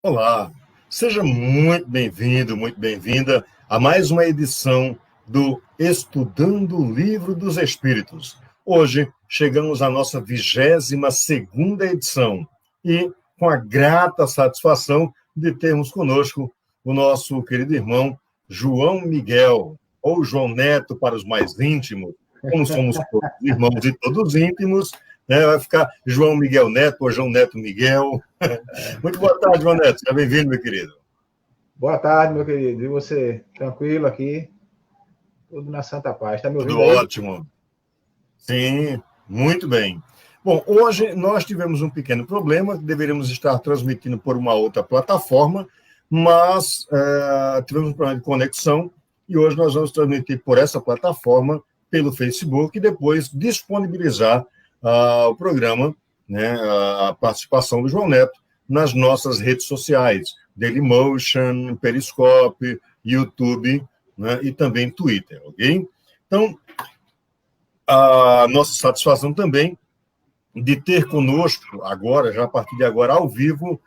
Olá, seja muito bem-vindo, muito bem-vinda a mais uma edição do Estudando o Livro dos Espíritos. Hoje chegamos à nossa 22ª edição e com a grata satisfação de termos conosco o nosso querido irmão João Miguel, ou João Neto para os mais íntimos, como somos todos irmãos e todos íntimos, né? Vai ficar João Miguel Neto ou João Neto Miguel. Muito boa tarde, João Neto. Seja bem-vindo, meu querido. Boa tarde, meu querido. E você? Tranquilo aqui? Tudo na Santa Paz. Está me ouvindo Tudo aí? ótimo. Sim, muito bem. Bom, hoje nós tivemos um pequeno problema, deveríamos estar transmitindo por uma outra plataforma, mas tivemos um problema de conexão e hoje nós vamos transmitir por essa plataforma, pelo Facebook, e depois disponibilizar o programa, né, a participação do João Neto, nas nossas redes sociais, Dailymotion, Periscope, YouTube, né, e também Twitter, ok? Então, a nossa satisfação também de ter conosco agora, já a partir de agora, ao vivo,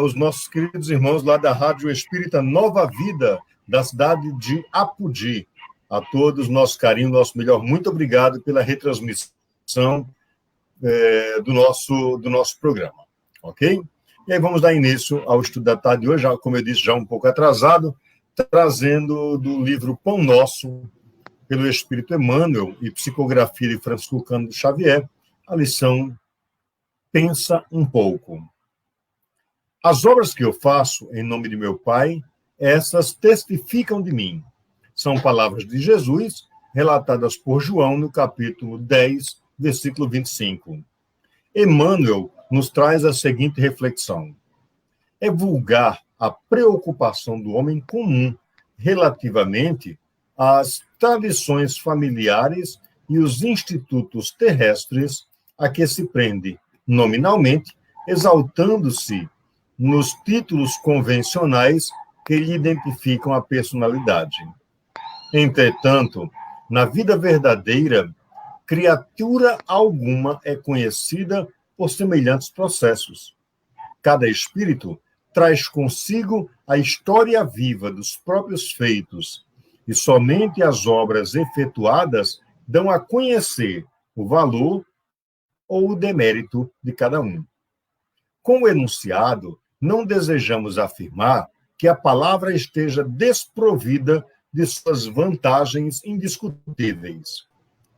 os nossos queridos irmãos lá da Rádio Espírita Nova Vida, da cidade de Apodi. A todos, nosso carinho, nosso melhor, muito obrigado pela retransmissão do nosso programa, ok? E aí vamos dar início ao estudo da tarde de hoje, já, como eu disse, já um pouco atrasado, trazendo do livro Pão Nosso, pelo Espírito Emmanuel e psicografia de Francisco Cândido Xavier, a lição Pensa um pouco. As obras que eu faço em nome de meu Pai, essas testificam de mim. São palavras de Jesus, relatadas por João no capítulo 10, versículo 25. Emmanuel nos traz a seguinte reflexão. É vulgar a preocupação do homem comum relativamente às tradições familiares e os institutos terrestres a que se prende, nominalmente, exaltando-se nos títulos convencionais que lhe identificam a personalidade. Entretanto, na vida verdadeira, criatura alguma é conhecida por semelhantes processos. Cada espírito traz consigo a história viva dos próprios feitos, e somente as obras efetuadas dão a conhecer o valor ou o demérito de cada um. Com o enunciado, não desejamos afirmar que a palavra esteja desprovida de suas vantagens indiscutíveis.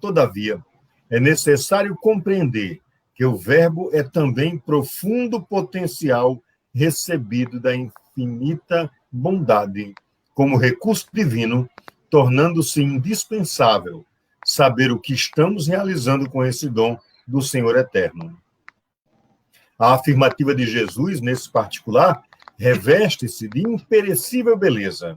Todavia, é necessário compreender que o verbo é também profundo potencial recebido da infinita bondade, como recurso divino, tornando-se indispensável saber o que estamos realizando com esse dom do Senhor Eterno. A afirmativa de Jesus, nesse particular, reveste-se de imperecível beleza.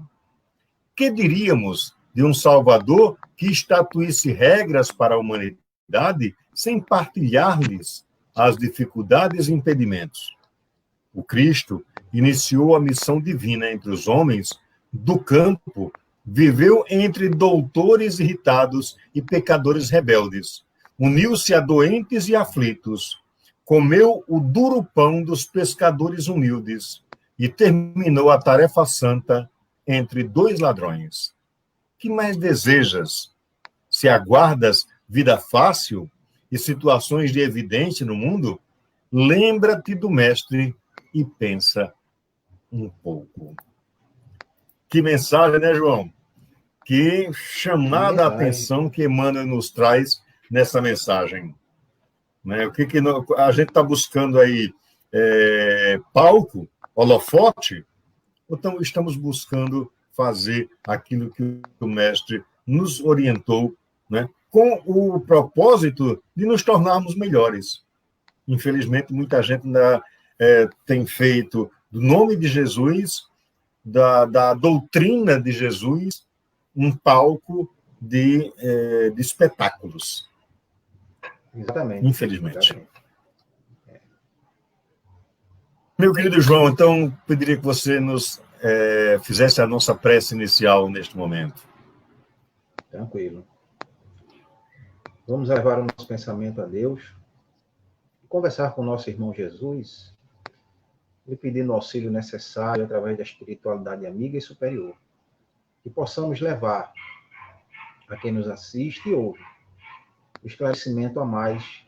Que diríamos de um Salvador que estatuísse regras para a humanidade sem partilhar-lhes as dificuldades e impedimentos? O Cristo iniciou a missão divina entre os homens do campo, viveu entre doutores irritados e pecadores rebeldes, uniu-se a doentes e aflitos, comeu o duro pão dos pescadores humildes e terminou a tarefa santa entre dois ladrões. Que mais desejas? Se aguardas vida fácil e situações de evidência no mundo, lembra-te do Mestre e pensa um pouco. Que mensagem, né, João? Que chamada a atenção que Emmanuel nos traz nessa mensagem. Né? O que a gente está buscando aí? Palco, holofote? Ou então estamos buscando fazer aquilo que o Mestre nos orientou, né? Com o propósito de nos tornarmos melhores? Infelizmente, muita gente ainda tem feito do nome de Jesus, da doutrina de Jesus, um palco de espetáculos. Exatamente. Infelizmente. Exatamente. Meu querido João, então, pediria que você nos fizesse a nossa prece inicial neste momento. Tranquilo. Vamos levar o nosso pensamento a Deus, conversar com o nosso irmão Jesus, lhe pedindo o auxílio necessário através da espiritualidade amiga e superior. Que possamos levar a quem nos assiste e ouve o esclarecimento a mais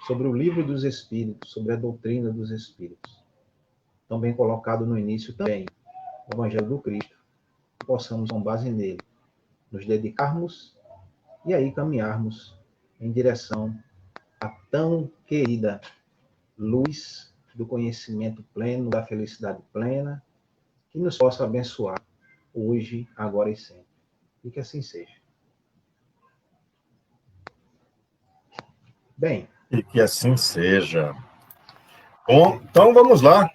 sobre o livro dos Espíritos, sobre a doutrina dos Espíritos. Também colocado no início também, o Evangelho do Cristo, que possamos, com base nele, nos dedicarmos e aí caminharmos em direção à tão querida luz do conhecimento pleno, da felicidade plena, que nos possa abençoar hoje, agora e sempre. E que assim seja. Bem. E que assim seja. Bom, então vamos lá.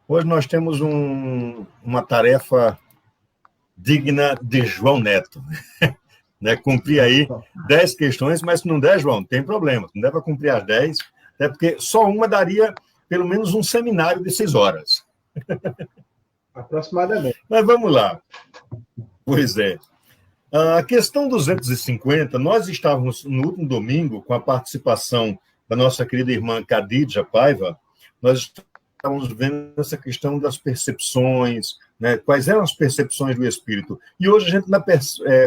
Hoje nós temos uma tarefa digna de João Neto. Né? Cumprir aí 10 questões, mas se não der, João, tem problema. Não der para cumprir as 10, até porque só uma daria pelo menos um seminário de 6 horas. Aproximadamente. Mas vamos lá. Pois é. A questão 250, nós estávamos no último domingo com a participação da nossa querida irmã Khadija Paiva, nós estávamos vendo essa questão das percepções, né? Quais eram as percepções do espírito. E hoje a gente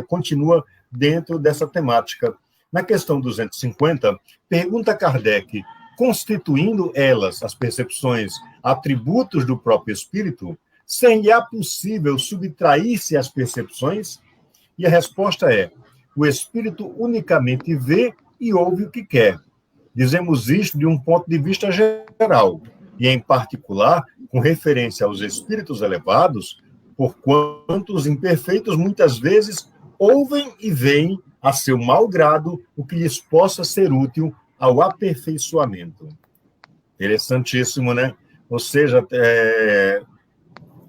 continua dentro dessa temática. Na questão 250, pergunta Kardec, constituindo elas, as percepções, atributos do próprio espírito, seria possível subtrair-se às percepções? E a resposta é: o espírito unicamente vê e ouve o que quer. Dizemos isto de um ponto de vista geral, e em particular com referência aos espíritos elevados, porquanto os imperfeitos muitas vezes ouvem e veem a seu mau grado o que lhes possa ser útil ao aperfeiçoamento. Interessantíssimo, né? Ou seja,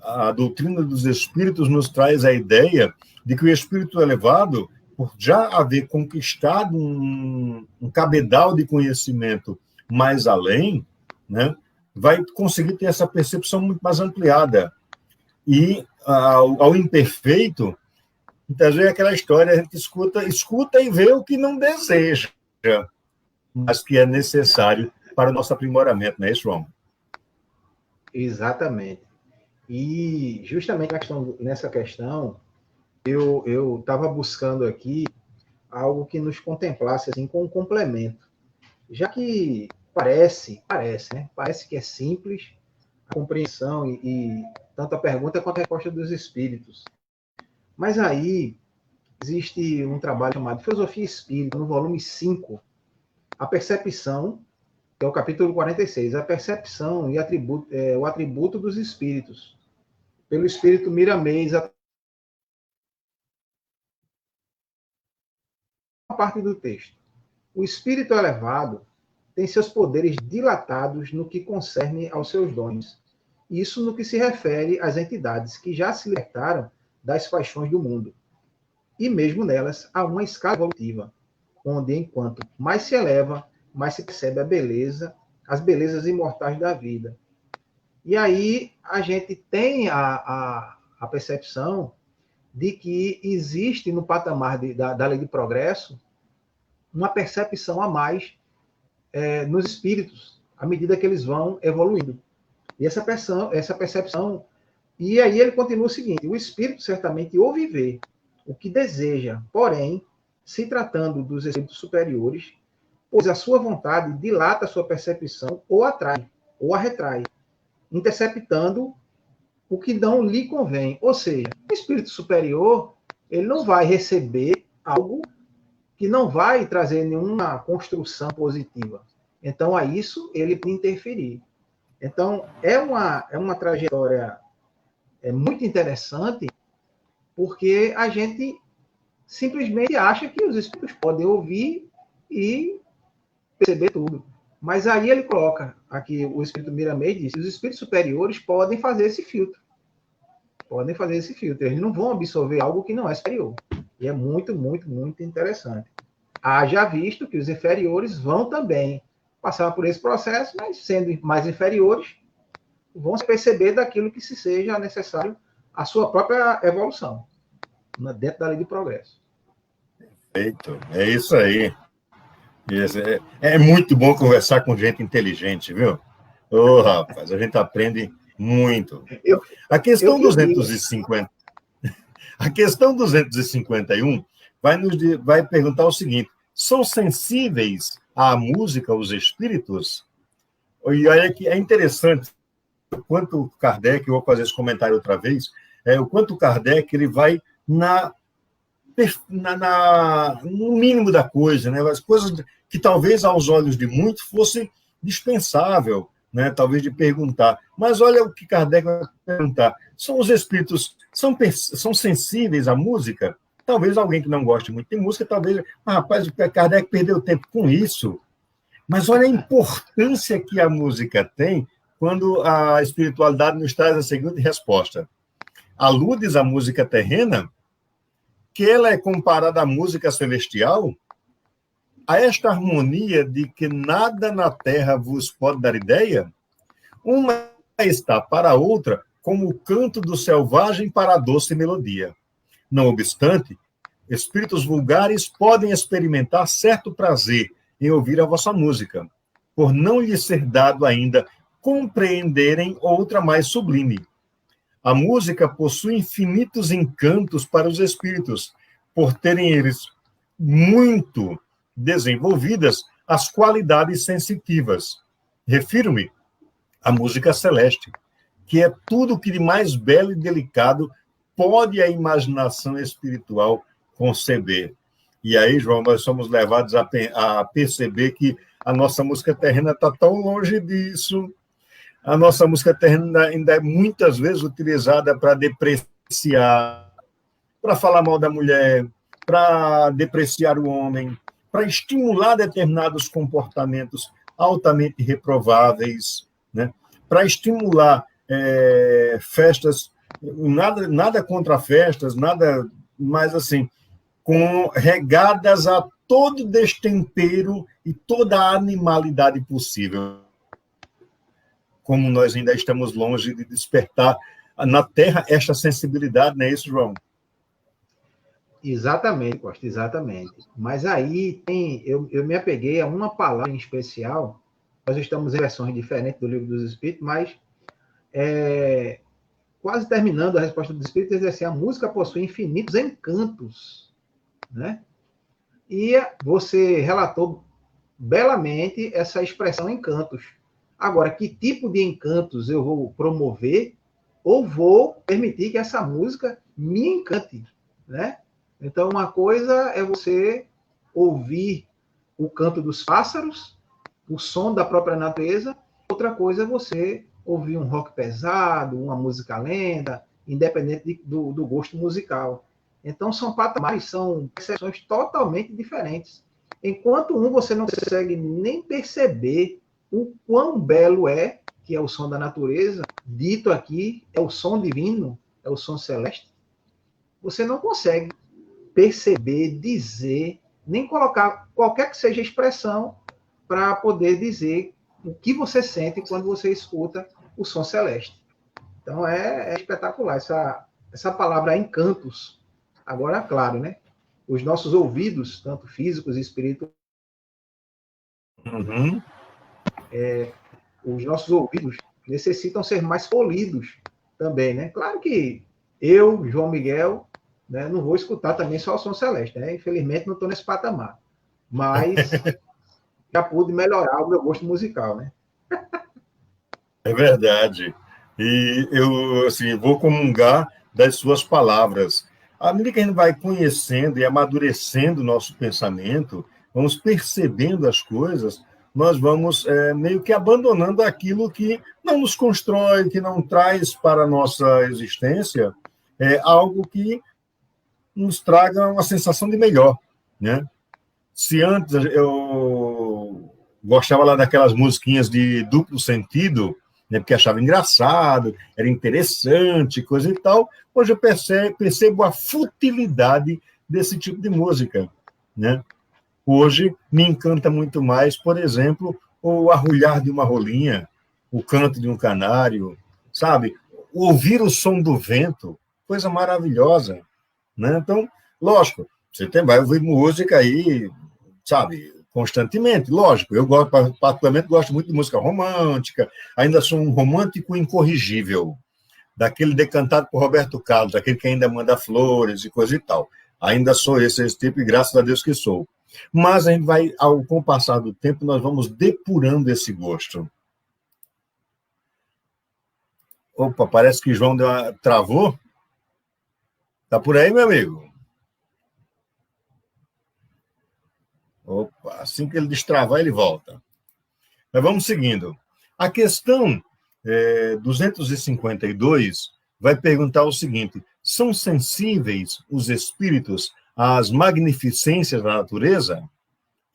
a doutrina dos espíritos nos traz a ideia de que o espírito elevado, por já haver conquistado um cabedal de conhecimento mais além, né, vai conseguir ter essa percepção muito mais ampliada. E ao imperfeito, muitas vezes é aquela história, a gente escuta e vê o que não deseja, mas que é necessário para o nosso aprimoramento, não é isso, João? Exatamente. E justamente nessa questão, eu estava buscando aqui algo que nos contemplasse assim, com um complemento. Já que parece, né? Parece que é simples a compreensão e tanto a pergunta quanto a resposta dos espíritos. Mas aí existe um trabalho chamado Filosofia Espírita, no volume 5, a percepção, que é o capítulo 46, a percepção e o atributo dos espíritos, pelo espírito Miramês, a parte do texto. O espírito elevado tem seus poderes dilatados no que concerne aos seus dons. Isso no que se refere às entidades que já se libertaram das paixões do mundo. E mesmo nelas há uma escala evolutiva, onde enquanto mais se eleva, mais se percebe as belezas imortais da vida. E aí a gente tem a percepção de que existe no patamar da lei de progresso uma percepção a mais nos espíritos, à medida que eles vão evoluindo. E essa percepção... E aí ele continua o seguinte: o espírito certamente ouve e vê o que deseja, porém, se tratando dos espíritos superiores, pois a sua vontade dilata a sua percepção ou atrai, ou a retrai, interceptando o que não lhe convém. Ou seja, o espírito superior, ele não vai receber algo que não vai trazer nenhuma construção positiva. Então, a isso ele tem que interferir. Então, é uma trajetória muito interessante, porque a gente simplesmente acha que os espíritos podem ouvir e perceber tudo. Mas aí ele coloca, aqui o espírito Miramês diz, que os espíritos superiores podem fazer esse filtro. Podem fazer esse filtro. Eles não vão absorver algo que não é superior. E é muito, muito, muito interessante. Haja visto que os inferiores vão também passar por esse processo, mas sendo mais inferiores, vão se perceber daquilo que se seja necessário à sua própria evolução, dentro da lei de progresso. Perfeito. É isso aí. É muito bom conversar com gente inteligente, viu? Ô, rapaz, a gente aprende Muito. Eu, A questão eu digo, 250, a questão 251 vai perguntar o seguinte: são sensíveis à música os espíritos? E olha que é interessante o quanto Kardec, eu vou fazer esse comentário outra vez, o quanto Kardec ele vai no mínimo da coisa, né? As coisas que talvez aos olhos de muitos fosse dispensável, né? Talvez de perguntar. Mas olha o que Kardec vai perguntar. São os espíritos, são sensíveis à música? Talvez alguém que não goste muito de música, talvez, rapaz, o Kardec perdeu tempo com isso. Mas olha a importância que a música tem quando a espiritualidade nos traz a seguinte resposta. Aludes à música terrena, que ela é comparada à música celestial, a esta harmonia de que nada na terra vos pode dar ideia, uma está para a outra como o canto do selvagem para a doce melodia. Não obstante, espíritos vulgares podem experimentar certo prazer em ouvir a vossa música, por não lhes ser dado ainda compreenderem outra mais sublime. A música possui infinitos encantos para os espíritos, por terem eles muito desenvolvidas as qualidades sensitivas. Refiro-me à música celeste, que é tudo o que de mais belo e delicado pode a imaginação espiritual conceber. E aí, João, nós somos levados a perceber que a nossa música terrena está tão longe disso. A nossa música terrena ainda é muitas vezes utilizada para depreciar, para falar mal da mulher, para depreciar o homem, para estimular determinados comportamentos altamente reprováveis, né? Para estimular festas, nada contra festas, nada mais assim, regadas a todo destempero e toda a animalidade possível. Como nós ainda estamos longe de despertar na Terra esta sensibilidade, não é isso, João? exatamente, Costa, exatamente. Mas aí eu me apeguei a uma palavra em especial. Nós estamos em versões diferentes do Livro dos Espíritos, mas quase terminando a resposta dos Espíritos, diz assim: a música possui infinitos encantos, né? E você relatou belamente essa expressão encantos. Agora, que tipo de encantos eu vou promover ou vou permitir que essa música me encante, né? Então, uma coisa é você ouvir o canto dos pássaros, o som da própria natureza, outra coisa é você ouvir um rock pesado, uma música lenta, independente do gosto musical. Então, são patamares, são percepções totalmente diferentes. Enquanto você não consegue nem perceber o quão belo é, que é o som da natureza, dito aqui, é o som divino, é o som celeste, você não consegue perceber, dizer, nem colocar qualquer que seja a expressão para poder dizer o que você sente quando você escuta o som celeste. Então, é espetacular essa palavra encantos. Agora, claro, né? Os nossos ouvidos, tanto físicos e espirituais, Uhum. os nossos ouvidos necessitam ser mais polidos também, né? Claro que eu, João Miguel, né, não vou escutar também só o som celeste, né? Infelizmente não estou nesse patamar, mas já pude melhorar o meu gosto musical, né? É verdade. E eu assim, vou comungar das suas palavras. À medida que a gente vai conhecendo e amadurecendo o nosso pensamento, vamos percebendo as coisas, nós vamos meio que abandonando aquilo que não nos constrói, que não traz para a nossa existência algo que nos traga uma sensação de melhor, né? Se antes eu gostava lá daquelas musiquinhas de duplo sentido, né, porque achava engraçado, era interessante, coisa e tal, hoje eu percebo a futilidade desse tipo de música, né? Hoje me encanta muito mais, por exemplo, o arrulhar de uma rolinha, o canto de um canário, sabe? Ouvir o som do vento, coisa maravilhosa, né? Então, lógico, vai ouvir música aí, sabe, Constantemente, lógico. Eu gosto, particularmente, gosto muito de música romântica. Ainda sou um romântico incorrigível, daquele decantado por Roberto Carlos, daquele que ainda manda flores e coisa e tal. Ainda sou esse tipo, e graças a Deus que sou. Mas a gente vai, com o passar do tempo, nós vamos depurando esse gosto. Opa, parece que João travou. Tá por aí, meu amigo? Opa, assim que ele destravar, ele volta. Mas vamos seguindo. A questão 252 vai perguntar o seguinte: são sensíveis os espíritos às magnificências da natureza?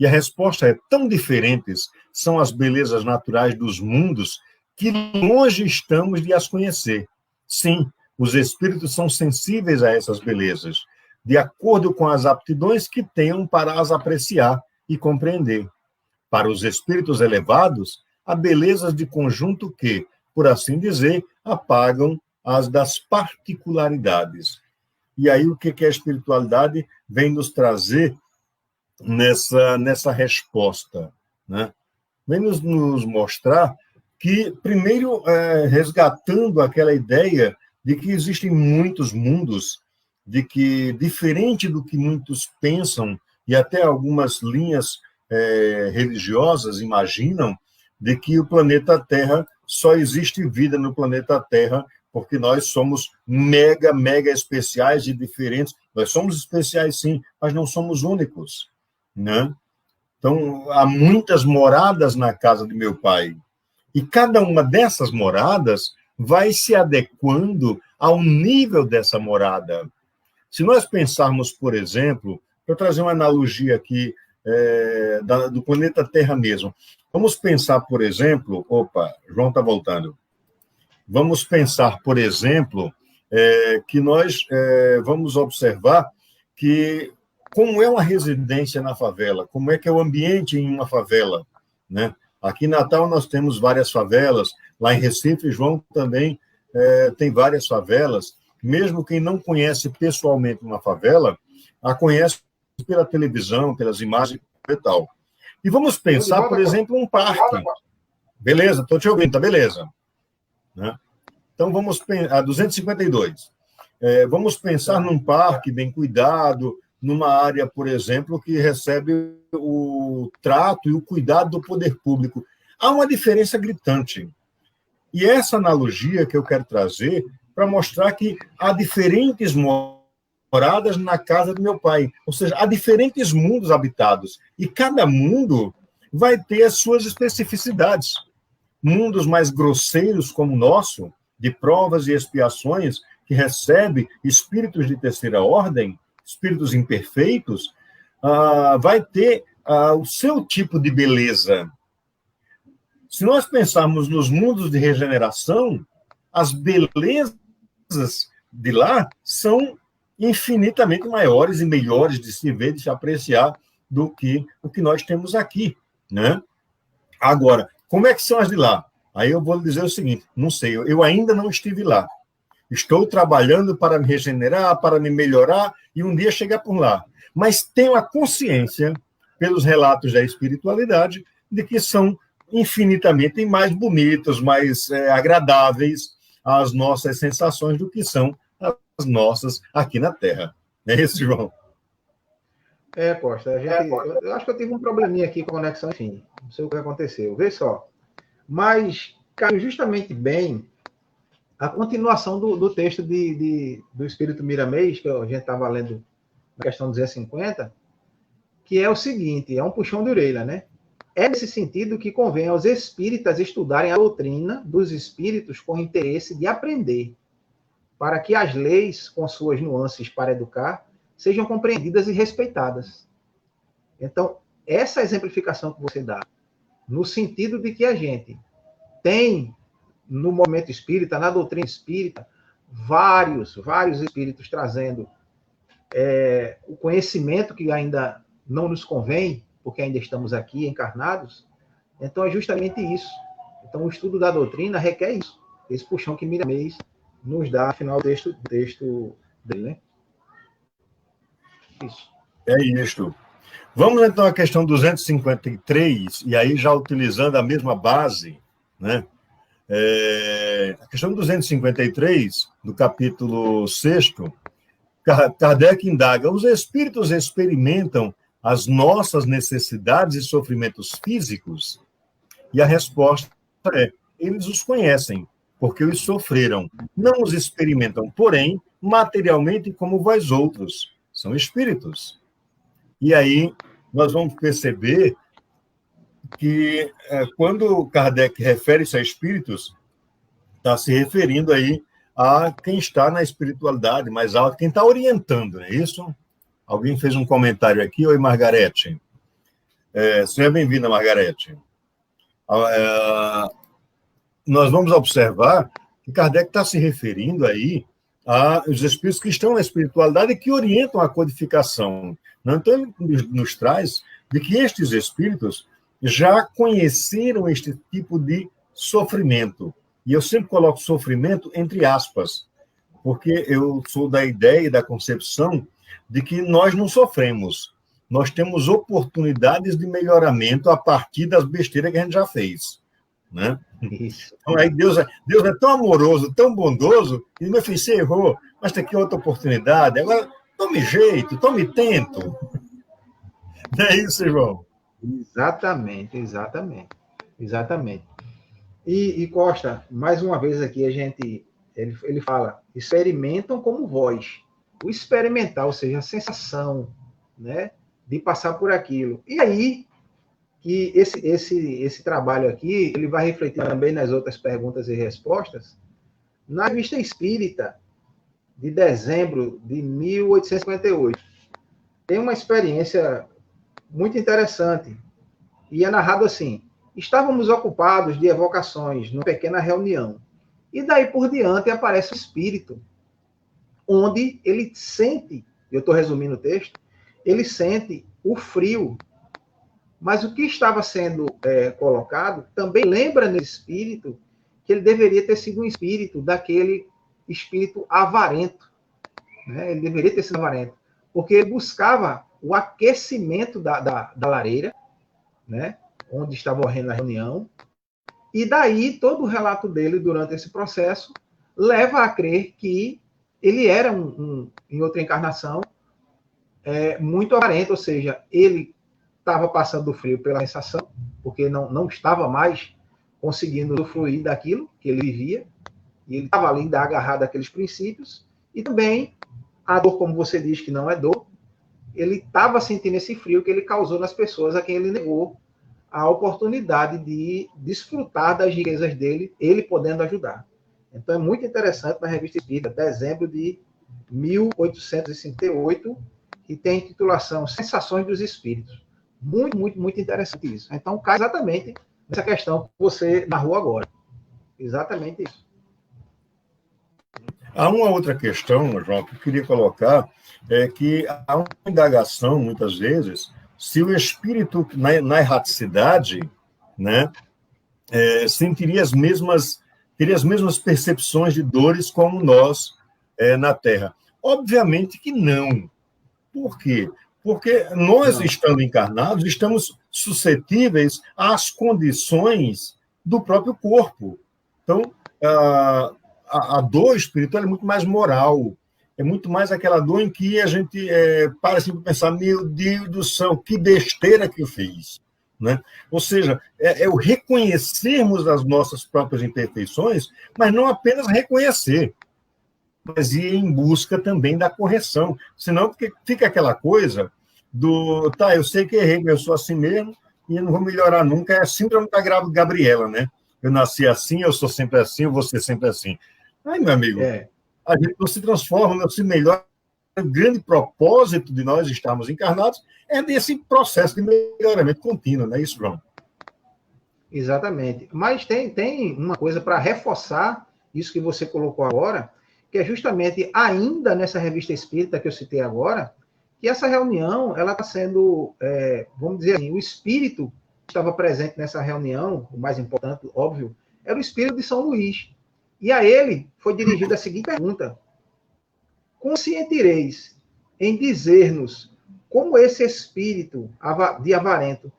E a resposta é: tão diferentes são as belezas naturais dos mundos que longe estamos de as conhecer. Sim, os espíritos são sensíveis a essas belezas, de acordo com as aptidões que tenham para as apreciar e compreender. Para os espíritos elevados, há belezas de conjunto que, por assim dizer, apagam as das particularidades. E aí o que a espiritualidade vem nos trazer nessa resposta, né? Vem nos mostrar que, primeiro, resgatando aquela ideia de que existem muitos mundos, de que, diferente do que muitos pensam, e até algumas linhas religiosas imaginam, de que o planeta Terra, só existe vida no planeta Terra porque nós somos mega especiais e diferentes. Nós somos especiais, sim, mas não somos únicos, né? Então, há muitas moradas na casa de meu pai. E cada uma dessas moradas vai se adequando ao nível dessa morada. Se nós pensarmos, por exemplo, para trazer uma analogia aqui do planeta Terra mesmo, vamos pensar, por exemplo... Opa, João está voltando. Vamos pensar, por exemplo, que nós vamos observar que como é uma residência na favela, como é que é o ambiente em uma favela, né? Aqui em Natal nós temos várias favelas, lá em Recife, João também tem várias favelas. Mesmo quem não conhece pessoalmente uma favela, a conhece pela televisão, pelas imagens e tal. E vamos pensar, por exemplo, um parque. Beleza, estou te ouvindo, tá beleza. Né? Então, vamos pensar, 252. Vamos pensar num parque bem cuidado, numa área, por exemplo, que recebe o trato e o cuidado do poder público. Há uma diferença gritante. E essa analogia que eu quero trazer para mostrar que há diferentes moradas na casa do meu pai. Ou seja, há diferentes mundos habitados. E cada mundo vai ter as suas especificidades. Mundos mais grosseiros como o nosso, de provas e expiações, que recebe espíritos de terceira ordem, espíritos imperfeitos, vai ter o seu tipo de beleza. Se nós pensarmos nos mundos de regeneração, as belezas de lá são infinitamente maiores e melhores de se ver, de se apreciar do que o que nós temos aqui, né? Agora, como é que são as de lá? Aí eu vou lhe dizer o seguinte, não sei, eu ainda não estive lá. Estou trabalhando para me regenerar, para me melhorar e um dia chegar por lá. Mas tenho a consciência, pelos relatos da espiritualidade, de que são infinitamente mais bonitos, mais agradáveis às nossas sensações do que são as nossas aqui na Terra. Não é isso, João? Costa, eu acho que eu tive um probleminha aqui com a conexão, enfim, não sei o que aconteceu. Vê só. Mas caiu justamente bem a continuação do texto do Espírito Miramês, que a gente estava lendo na questão 250, que é o seguinte, é um puxão de orelha, né? É nesse sentido que convém aos espíritas estudarem a doutrina dos espíritos com interesse de aprender, para que as leis, com suas nuances para educar, sejam compreendidas e respeitadas. Então, essa exemplificação que você dá, no sentido de que a gente tem, no movimento espírita, na doutrina espírita, vários espíritos trazendo o conhecimento que ainda não nos convém, porque ainda estamos aqui encarnados. Então, é justamente isso. Então, o estudo da doutrina requer isso, esse puxão que Miramês nos dá, afinal, do texto dele, né? Isso. É isso. Vamos então à questão 253, e aí já utilizando a mesma base, né? A questão 253, do capítulo 6º, Kardec indaga: os espíritos experimentam as nossas necessidades e sofrimentos físicos? E a resposta é: eles os conhecem, porque os sofreram. Não os experimentam, porém, materialmente como vós outros. São espíritos. E aí nós vamos perceber que quando Kardec refere-se a espíritos, está se referindo aí a quem está na espiritualidade mais alta, quem está orientando, não é isso? Alguém fez um comentário aqui. Oi, Margarete. Seja bem-vinda, Margarete. Nós vamos observar que Kardec está se referindo aí aos espíritos que estão na espiritualidade e que orientam a codificação. Então, ele nos traz de que estes espíritos já conheceram este tipo de sofrimento. E eu sempre coloco sofrimento entre aspas, porque eu sou da ideia e da concepção de que nós não sofremos. Nós temos oportunidades de melhoramento a partir das besteiras que a gente já fez, né? Isso. Então, aí Deus é tão amoroso, tão bondoso, e meu filho, você errou, mas tem aqui outra oportunidade. Agora, tome jeito, tome tento. Não é isso, João? Exatamente. E Costa, mais uma vez aqui, ele fala, experimentam como vós. O experimentar, ou seja, a sensação, né, de passar por aquilo. E aí, que esse trabalho aqui, ele vai refletir também nas outras perguntas e respostas, na Revista Espírita, de dezembro de 1858. Tem uma experiência muito interessante, e é narrado assim: estávamos ocupados de evocações numa pequena reunião, e daí por diante aparece o espírito, onde ele sente, eu estou resumindo o texto, ele sente o frio, mas o que estava sendo colocado também lembra nesse espírito que ele deveria ter sido um espírito daquele espírito avarento, né? Ele deveria ter sido avarento, porque ele buscava o aquecimento da lareira, né? Onde estava ocorrendo a reunião, e daí todo o relato dele durante esse processo leva a crer que ele era em outra encarnação muito avarento, ou seja, ele estava passando frio pela sensação, porque não estava mais conseguindo usufruir daquilo que ele vivia, e ele estava ali agarrado àqueles princípios, e também a dor, como você diz, que não é dor, ele estava sentindo esse frio que ele causou nas pessoas a quem ele negou a oportunidade de desfrutar das riquezas dele, ele podendo ajudar. Então é muito interessante na Revista Espírita, dezembro de 1858, que tem a intitulação Sensações dos Espíritos. Muito interessante isso. Então, cai exatamente nessa questão que você narrou agora. Exatamente isso. Há uma outra questão, João, que eu queria colocar, é que há uma indagação, muitas vezes, se o espírito, na erraticidade, né, teria as mesmas percepções de dores como nós na Terra. Obviamente que não. Por quê? Porque nós, estando encarnados, estamos suscetíveis às condições do próprio corpo. Então, a dor espiritual é muito mais moral, é muito mais aquela dor em que a gente para assim para pensar: meu Deus do céu, que besteira que eu fiz. Né? Ou seja, é o reconhecermos as nossas próprias imperfeições, mas não apenas reconhecer, mas ir em busca também da correção. Senão, porque fica aquela coisa eu sei que errei, eu sou assim mesmo, e não vou melhorar nunca. É a síndrome da Gabriela, né? Eu nasci assim, eu sou sempre assim, eu vou ser sempre assim. Ai, meu amigo, a gente não se transforma, não se melhora. O grande propósito de nós estarmos encarnados é desse processo de melhoramento contínuo, não é isso, João? Exatamente. Mas tem uma coisa para reforçar isso que você colocou agora, que é justamente ainda nessa Revista Espírita que eu citei agora, que essa reunião ela está sendo, vamos dizer assim, o espírito que estava presente nessa reunião, o mais importante, óbvio, era o espírito de São Luís. E a ele foi dirigida a seguinte pergunta: conscientireis em dizer-nos como esse espírito de avarento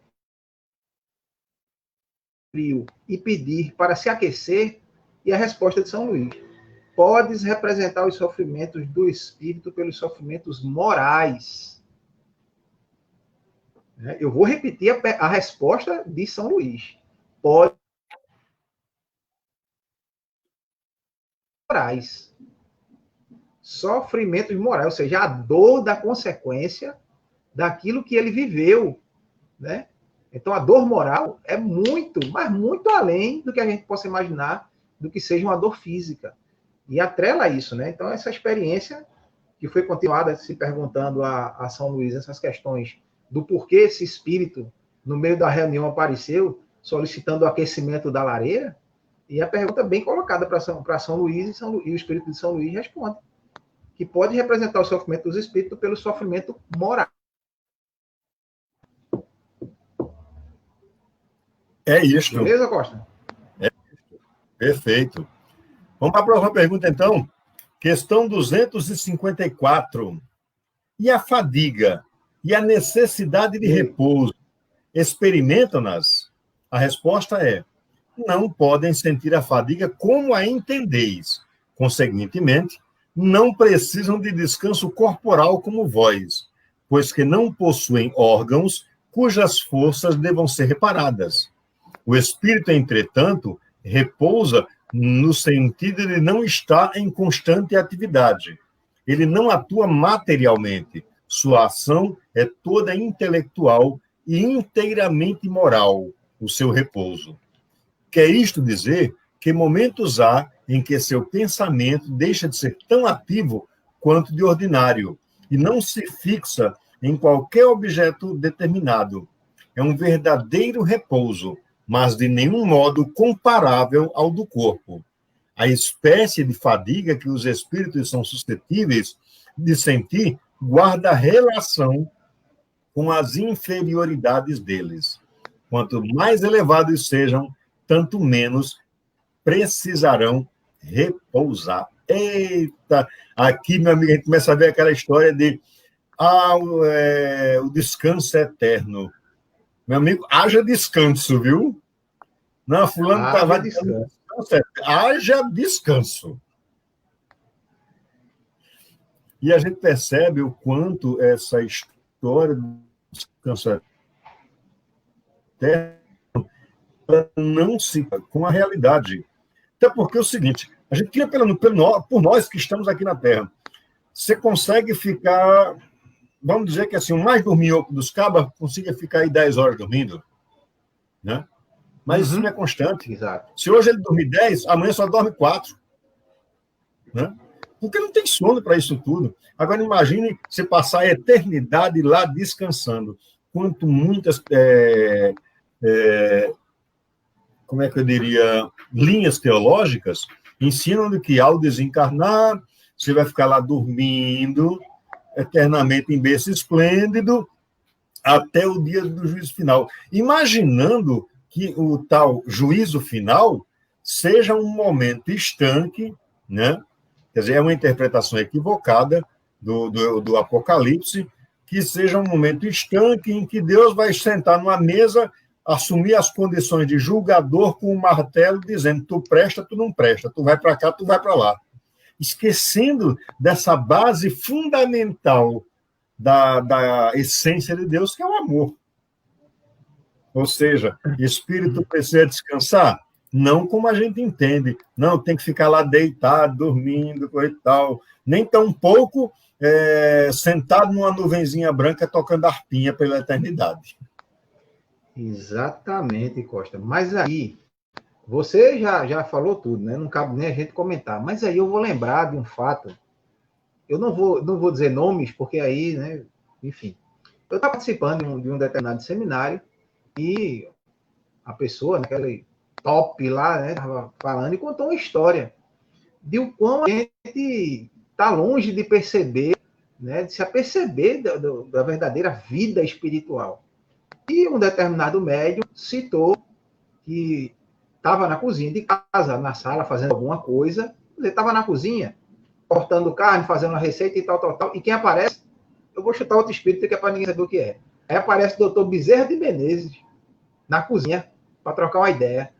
frio e pedir para se aquecer, e a resposta de São Luís: podes representar os sofrimentos do espírito pelos sofrimentos morais. Eu vou repetir a resposta de São Luís. Pode morais. Sofrimentos morais, ou seja, a dor da consequência daquilo que ele viveu, né? Então, a dor moral é muito, mas muito além do que a gente possa imaginar do que seja uma dor física. E atrela isso, né? Então, essa experiência que foi continuada se perguntando a São Luís, essas questões do porquê esse espírito, no meio da reunião, apareceu solicitando o aquecimento da lareira, e a pergunta bem colocada para São Luís, e o espírito de São Luís responde que pode representar o sofrimento dos espíritos pelo sofrimento moral. É isso. Beleza, Costa? Perfeito. Vamos para a próxima pergunta, então. Questão 254. E a fadiga e a necessidade de repouso experimentam-nas? A resposta é: não podem sentir a fadiga como a entendeis. Consequentemente, não precisam de descanso corporal como vós, pois que não possuem órgãos cujas forças devam ser reparadas. O espírito, entretanto, repousa no sentido de não estar em constante atividade. Ele não atua materialmente. Sua ação é toda intelectual e inteiramente moral, o seu repouso. Quer isto dizer que momentos há em que seu pensamento deixa de ser tão ativo quanto de ordinário e não se fixa em qualquer objeto determinado. É um verdadeiro repouso, mas de nenhum modo comparável ao do corpo. A espécie de fadiga que os espíritos são suscetíveis de sentir guarda relação com as inferioridades deles. Quanto mais elevados sejam, tanto menos precisarão repousar. Eita! Aqui, meu amigo, a gente começa a ver aquela história de o descanso é eterno. Meu amigo, haja descanso, viu? Não, fulano estava dizendo descanso. Haja descanso. E a gente percebe o quanto essa história do descanso eterno não se com a realidade. Até porque é o seguinte, a gente tira por nós que estamos aqui na Terra. Você consegue ficar, vamos dizer que assim, o mais dorminhoco dos cabas consiga ficar aí 10 horas dormindo, né? Mas isso não é constante. Exato. Se hoje ele dormir 10, amanhã só dorme 4. Né? Porque não tem sono para isso tudo. Agora, imagine você passar a eternidade lá descansando. Quanto muitas, como é que eu diria, linhas teológicas ensinam que ao desencarnar, você vai ficar lá dormindo eternamente em berço esplêndido até o dia do juízo final. Imaginando que o tal juízo final seja um momento estanque, né? Quer dizer, é uma interpretação equivocada do Apocalipse, que seja um momento estanque em que Deus vai sentar numa mesa, assumir as condições de julgador com um martelo, dizendo: tu presta, tu não presta, tu vai para cá, tu vai para lá. Esquecendo dessa base fundamental da essência de Deus, que é o amor. Ou seja, espírito precisa descansar? Não como a gente entende. Não, tem que ficar lá deitado, dormindo, coisa e tal. Nem tão pouco sentado numa nuvenzinha branca tocando harpinha pela eternidade. Exatamente, Costa. Mas aí, você já falou tudo, né? Não cabe nem a gente comentar. Mas aí eu vou lembrar de um fato. Eu não vou dizer nomes, porque aí, né? Enfim. Eu estava participando de um determinado seminário e a pessoa, naquele top lá, né? Estava falando e contou uma história de o quão a gente está longe de perceber, né? De se aperceber da verdadeira vida espiritual. E um determinado médium citou que estava na cozinha de casa, na sala, fazendo alguma coisa. Ele estava na cozinha, cortando carne, fazendo uma receita e tal. E quem aparece? eu vou chutar outro espírito que é para ninguém saber o que é. Aí aparece o doutor Bezerra de Menezes na cozinha para trocar uma ideia.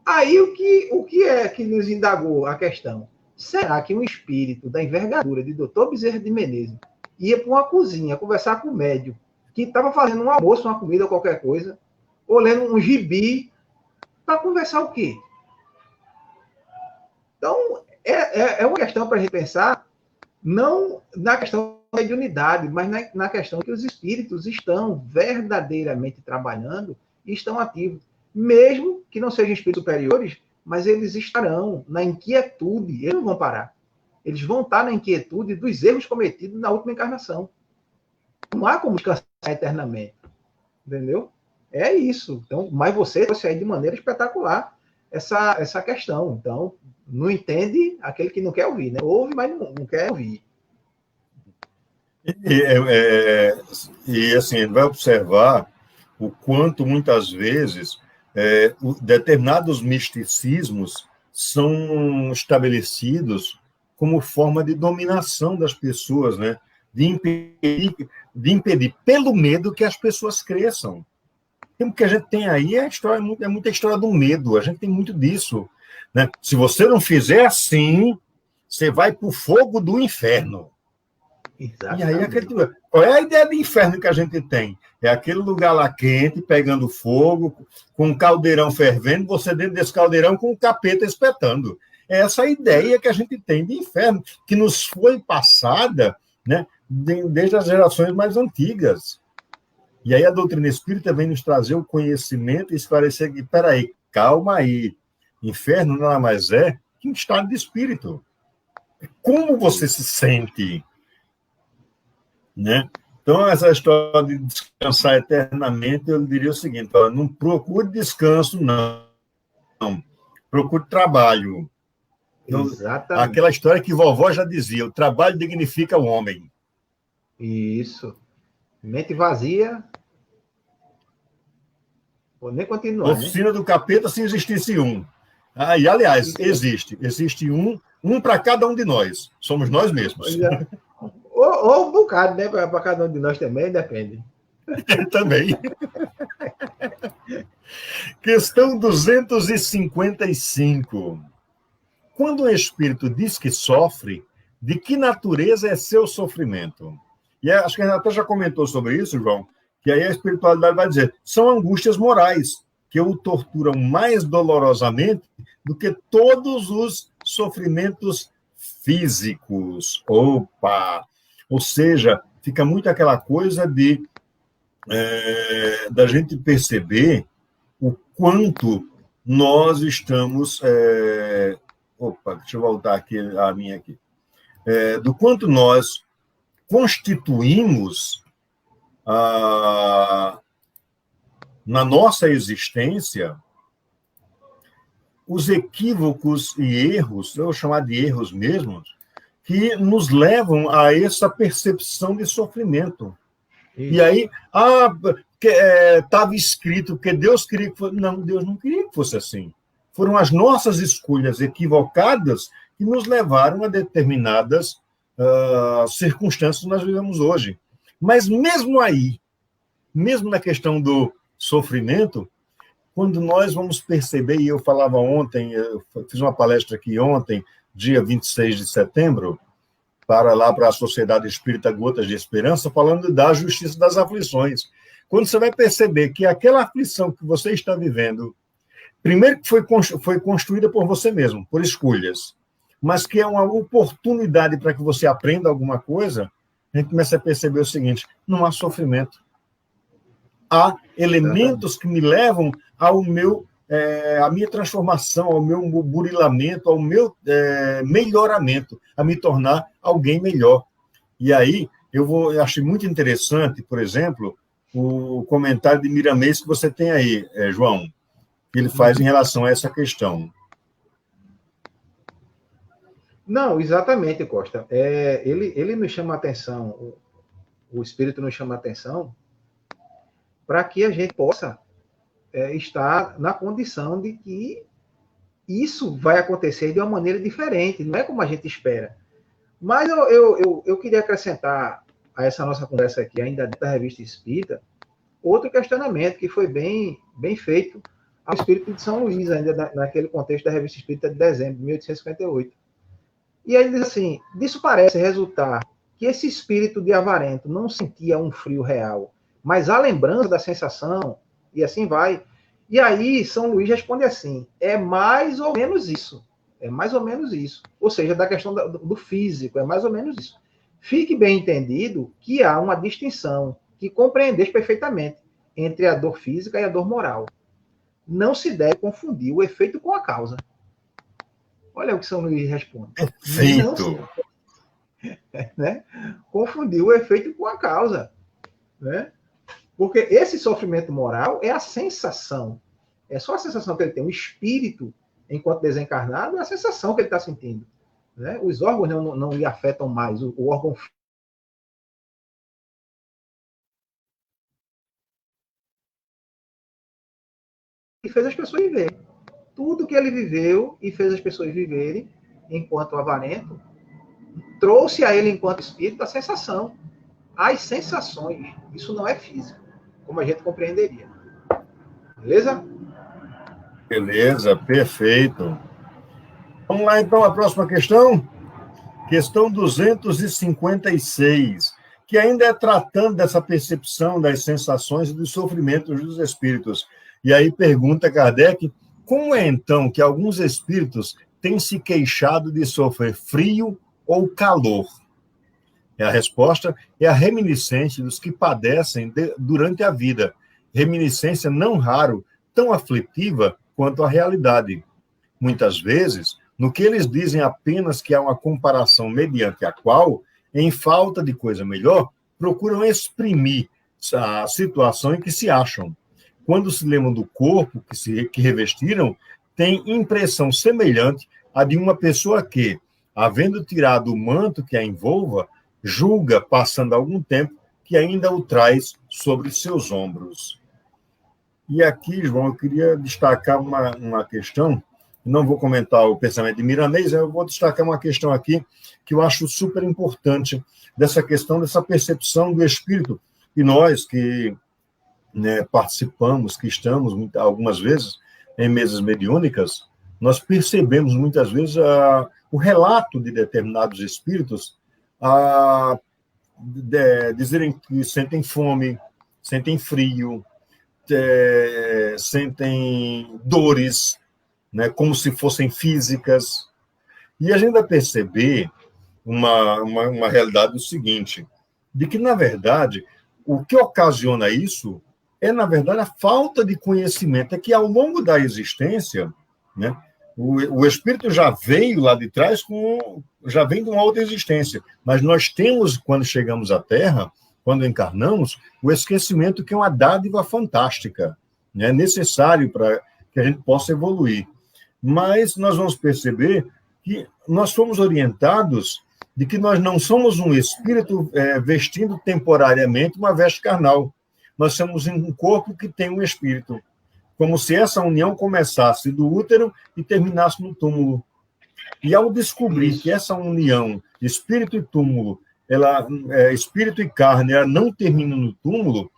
Aí o que é que nos indagou a questão? Será que um espírito da envergadura de doutor Bezerra de Menezes ia para uma cozinha conversar com o médium que estava fazendo um almoço, uma comida ou qualquer coisa, ou lendo um gibi, para conversar o quê? Então, é uma questão para a gente pensar, não na questão da mediunidade, mas na questão que os espíritos estão verdadeiramente trabalhando e estão ativos. Mesmo que não sejam espíritos superiores, mas eles estarão na inquietude, eles não vão parar. Eles vão estar na inquietude dos erros cometidos na última encarnação. Não há como descansar eternamente. Entendeu? É isso. Então, mas você trouxe aí de maneira espetacular essa questão. Então, não entende aquele que não quer ouvir, né? Ouve, mas não quer ouvir. E assim, ele vai observar o quanto, muitas vezes, determinados misticismos são estabelecidos como forma de dominação das pessoas, né? De impedir pelo medo que as pessoas cresçam. O que a gente tem aí é muita história do medo, a gente tem muito disso. Né? Se você não fizer assim, você vai para o fogo do inferno. Exatamente. E aí, qual é a ideia de inferno que a gente tem? É aquele lugar lá quente, pegando fogo, com um caldeirão fervendo, você dentro desse caldeirão com o capeta espetando. É essa a ideia que a gente tem de inferno, que nos foi passada, né, desde as gerações mais antigas. E aí a doutrina espírita vem nos trazer o conhecimento e esclarecer que, peraí, calma aí, inferno nada mais é que um estado de espírito. Como você se sente? Né? Então, essa história de descansar eternamente, eu diria o seguinte, não procure descanso, não. Procure trabalho. Exatamente. Aquela história que vovó já dizia, o trabalho dignifica o homem. Isso. Mente vazia. Vou nem continuar, Oficina do capeta se existisse um. E, aliás, existe um para cada um de nós. Somos nós mesmos. Ou um bocado, né? Para cada um de nós também, depende. Também. Questão 255. Quando o espírito diz que sofre, de que natureza é seu sofrimento? E acho que a gente até já comentou sobre isso, João, que aí a espiritualidade vai dizer, são angústias morais, que o torturam mais dolorosamente do que todos os sofrimentos físicos. Opa! Ou seja, fica muito aquela coisa da gente perceber o quanto nós estamos... deixa eu voltar aqui a minha aqui. Do quanto nós constituímos na nossa existência os equívocos e erros, eu vou chamar de erros mesmo, que nos levam a essa percepção de sofrimento. Isso. E aí, estava escrito que Deus queria que fosse... Não, Deus não queria que fosse assim. Foram as nossas escolhas equivocadas que nos levaram a determinadas circunstâncias que nós vivemos hoje. Mas mesmo aí, mesmo na questão do sofrimento, quando nós vamos perceber, e eu falava ontem, eu fiz uma palestra aqui ontem, dia 26 de setembro, para a Sociedade Espírita Gotas de Esperança, falando da justiça das aflições. Quando você vai perceber que aquela aflição que você está vivendo, primeiro que foi construída por você mesmo, por escolhas, mas que é uma oportunidade para que você aprenda alguma coisa, a gente começa a perceber o seguinte, não há sofrimento. Há elementos que me levam ao a minha transformação, ao meu burilamento, ao meu melhoramento, a me tornar alguém melhor. E aí, eu achei muito interessante, por exemplo, o comentário de Miramês que você tem aí, João, que ele faz em relação a essa questão. Não, exatamente, Costa. Ele nos chama a atenção, o Espírito nos chama a atenção para que a gente possa estar na condição de que isso vai acontecer de uma maneira diferente, não é como a gente espera. Mas eu queria acrescentar a essa nossa conversa aqui, ainda dentro da Revista Espírita, outro questionamento que foi bem feito ao espírito de São Luís, ainda naquele contexto da Revista Espírita de dezembro de 1858. E aí ele diz assim, disso parece resultar que esse espírito de avarento não sentia um frio real, mas a lembrança da sensação, e assim vai. E aí São Luís responde assim, é mais ou menos isso. É mais ou menos isso. Ou seja, da questão do físico, é mais ou menos isso. Fique bem entendido que há uma distinção que compreendeis perfeitamente entre a dor física e a dor moral. Não se deve confundir o efeito com a causa. Olha o que São Luís responde. Não se deve, né, confundir o efeito com a causa. Né? Porque esse sofrimento moral é a sensação. É só a sensação que ele tem. O espírito, enquanto desencarnado, é a sensação que ele está sentindo. Né? Os órgãos não lhe afetam mais. O órgão e fez as pessoas viverem. Tudo que ele viveu e fez as pessoas viverem, enquanto avarento, trouxe a ele, enquanto espírito, a sensação. As sensações. Isso não é físico, como a gente compreenderia. Beleza? Beleza, perfeito. Vamos lá, então, a próxima questão. Questão 256, que ainda é tratando dessa percepção das sensações e dos sofrimentos dos espíritos. E aí pergunta Kardec, como é então que alguns espíritos têm se queixado de sofrer frio ou calor? A resposta é a reminiscência dos que padecem durante a vida, reminiscência não raro, tão aflitiva quanto a realidade. Muitas vezes, no que eles dizem apenas que há uma comparação mediante a qual, em falta de coisa melhor, procuram exprimir a situação em que se acham. Quando se lembram do corpo que revestiram, têm impressão semelhante à de uma pessoa que, havendo tirado o manto que a envolva, julga, passando algum tempo, que ainda o traz sobre seus ombros. E aqui, João, eu queria destacar uma questão, não vou comentar o pensamento de Milanês, eu vou destacar uma questão aqui que eu acho super importante, dessa questão, dessa percepção do espírito. E nós que, né, participamos, que estamos algumas vezes em mesas mediúnicas, nós percebemos muitas vezes o relato de determinados espíritos dizerem que sentem fome, sentem frio, sentem dores, né, como se fossem físicas. E a gente vai perceber uma realidade do seguinte, de que, na verdade, o que ocasiona isso é, na verdade, a falta de conhecimento. É que, ao longo da existência, né, o espírito já veio lá de trás, já vem de uma outra existência. Mas nós temos, quando chegamos à Terra, quando encarnamos, o esquecimento, que é uma dádiva fantástica, né, necessário para que a gente possa evoluir. Mas nós vamos perceber que nós fomos orientados de que nós não somos um espírito vestindo temporariamente uma veste carnal. Nós somos um corpo que tem um espírito. Como se essa união começasse do útero e terminasse no túmulo. E ao descobrir que essa união, espírito e túmulo, espírito e carne, ela não termina no túmulo,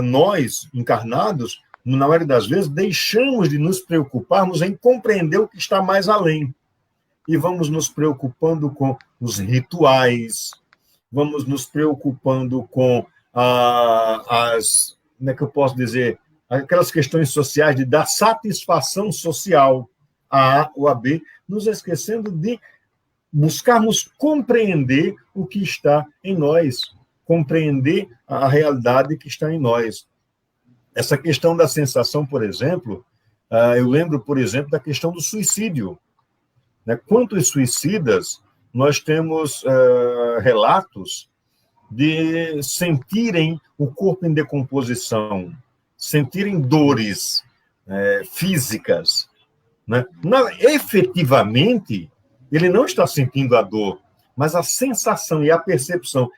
nós, encarnados, na maioria das vezes, deixamos de nos preocuparmos em compreender o que está mais além. E vamos nos preocupando com os rituais, vamos nos preocupando com como é que eu posso dizer, aquelas questões sociais de dar satisfação social a A ou a B, nos esquecendo de buscarmos compreender o que está em nós, compreender a realidade que está em nós. Essa questão da sensação, por exemplo, eu lembro, por exemplo, da questão do suicídio. Quantos suicidas nós temos relatos de sentirem o corpo em decomposição, sentirem dores físicas. Né? Efetivamente, ele não está sentindo a dor, mas a sensação e a percepção,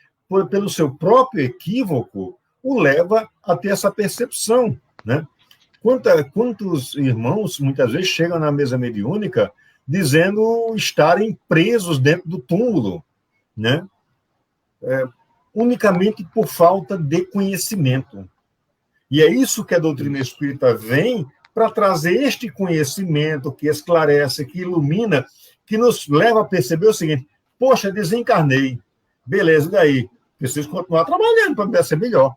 pelo seu próprio equívoco, o leva a ter essa percepção. Né? Quantos irmãos, muitas vezes, chegam na mesa mediúnica dizendo estarem presos dentro do túmulo, né? unicamente por falta de conhecimento. E é isso que a doutrina espírita vem para trazer este conhecimento que esclarece, que ilumina, que nos leva a perceber o seguinte: poxa, desencarnei. Beleza, e daí? Preciso continuar trabalhando para ser melhor.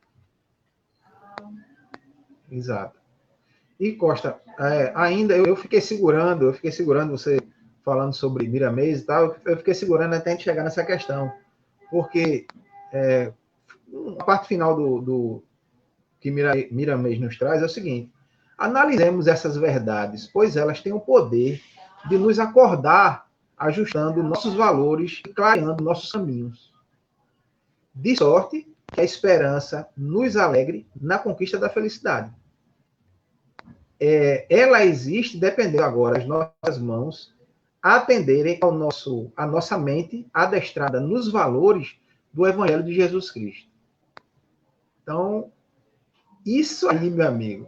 Exato. E, Costa, ainda eu fiquei segurando você falando sobre Miramês e tal, eu fiquei segurando até a gente chegar nessa questão. Porque a parte final do que Miramês nos traz é o seguinte: analisemos essas verdades, pois elas têm o poder de nos acordar, ajustando nossos valores e clareando nossos caminhos. De sorte que a esperança nos alegre na conquista da felicidade. Ela existe dependendo agora das nossas mãos atenderem a nossa mente adestrada nos valores do Evangelho de Jesus Cristo. Então, isso aí, meu amigo,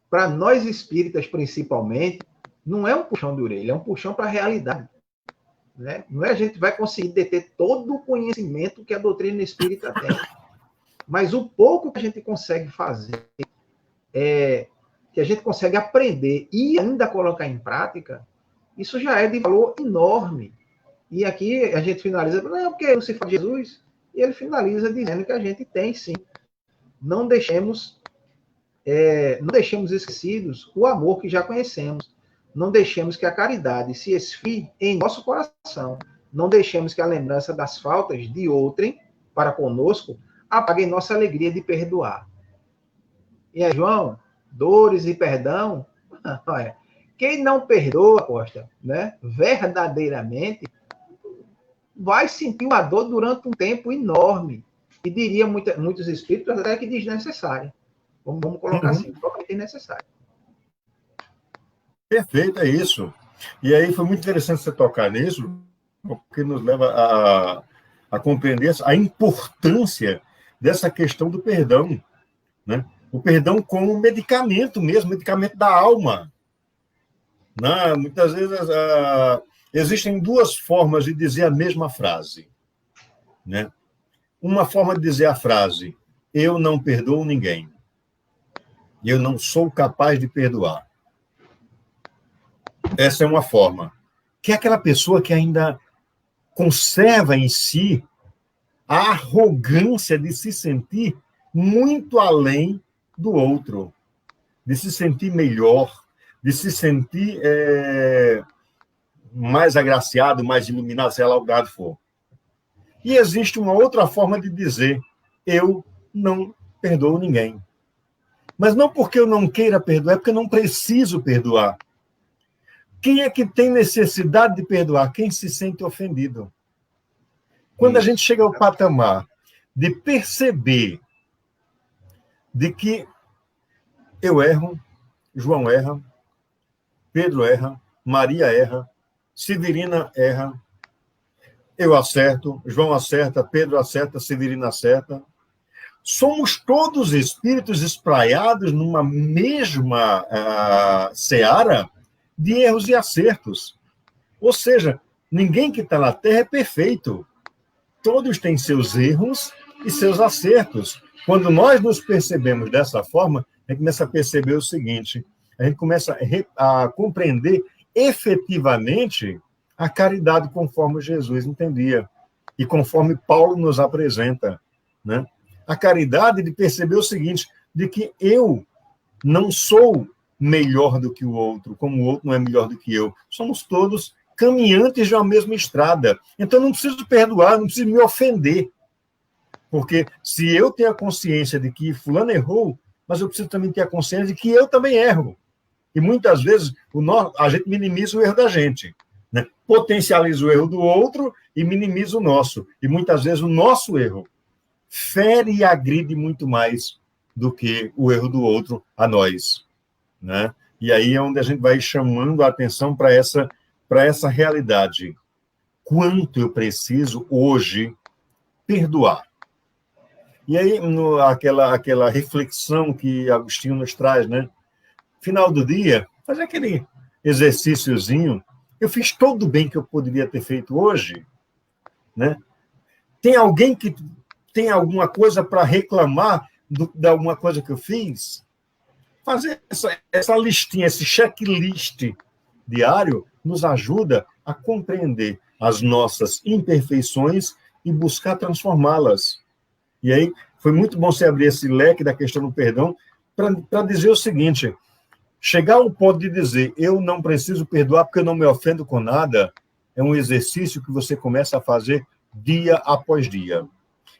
para nós espíritas principalmente, não é um puxão de orelha, é um puxão para a realidade. Né? Não é a gente vai conseguir deter todo o conhecimento que a doutrina espírita tem. Mas o pouco que a gente consegue fazer, que a gente consegue aprender e ainda colocar em prática, isso já é de valor enorme. E aqui a gente finaliza, não, porque não se fala de Jesus, e ele finaliza dizendo que a gente tem sim. Não deixemos esquecidos o amor que já conhecemos. Não deixemos que a caridade se esfrie em nosso coração. Não deixemos que a lembrança das faltas de outrem para conosco apague nossa alegria de perdoar. E aí, João, dores e perdão, olha, quem não perdoa, Costa, né, verdadeiramente, vai sentir uma dor durante um tempo enorme. E diria muitos espíritos até que desnecessária. Vamos colocar assim, totalmente necessário. Perfeito, é isso. E aí foi muito interessante você tocar nisso, porque nos leva a compreender a importância dessa questão do perdão, né? O perdão como medicamento mesmo, medicamento da alma. Né? Muitas vezes existem duas formas de dizer a mesma frase. Né? Uma forma de dizer a frase: eu não perdoo ninguém. Eu não sou capaz de perdoar. Essa é uma forma. Que é aquela pessoa que ainda conserva em si a arrogância de se sentir muito além do outro, de se sentir melhor, de se sentir mais agraciado, mais iluminado, sei lá o que for. E existe uma outra forma de dizer: eu não perdoo ninguém. Mas não porque eu não queira perdoar, é porque eu não preciso perdoar. Quem é que tem necessidade de perdoar? Quem se sente ofendido. Quando a gente chega ao patamar de perceber de que eu erro, João erra, Pedro erra, Maria erra, Severina erra, eu acerto, João acerta, Pedro acerta, Severina acerta. Somos todos espíritos espraiados numa mesma seara de erros e acertos. Ou seja, ninguém que está na Terra é perfeito. Todos têm seus erros e seus acertos. Quando nós nos percebemos dessa forma, a gente começa a perceber o seguinte: a gente começa a compreender efetivamente a caridade conforme Jesus entendia e conforme Paulo nos apresenta, né? A caridade de perceber o seguinte, de que eu não sou melhor do que o outro, como o outro não é melhor do que eu. Somos todos caminhantes de uma mesma estrada. Então, não preciso perdoar, não preciso me ofender. Porque se eu tenho a consciência de que fulano errou, mas eu preciso também ter a consciência de que eu também erro. E muitas vezes a gente minimiza o erro da gente, né? Potencializa o erro do outro e minimiza o nosso. E muitas vezes o nosso erro fere e agride muito mais do que o erro do outro a nós, né? E aí é onde a gente vai chamando a atenção para essa realidade. Quanto eu preciso hoje perdoar? E aí, aquela reflexão que Agostinho nos traz, né? Final do dia, fazer aquele exercíciozinho. Eu fiz todo o bem que eu poderia ter feito hoje, né? Tem alguém que tem alguma coisa para reclamar de alguma coisa que eu fiz? Fazer essa listinha, esse checklist diário, nos ajuda a compreender as nossas imperfeições e buscar transformá-las. E aí, foi muito bom você abrir esse leque da questão do perdão para dizer o seguinte: chegar ao ponto de dizer eu não preciso perdoar porque eu não me ofendo com nada, é um exercício que você começa a fazer dia após dia.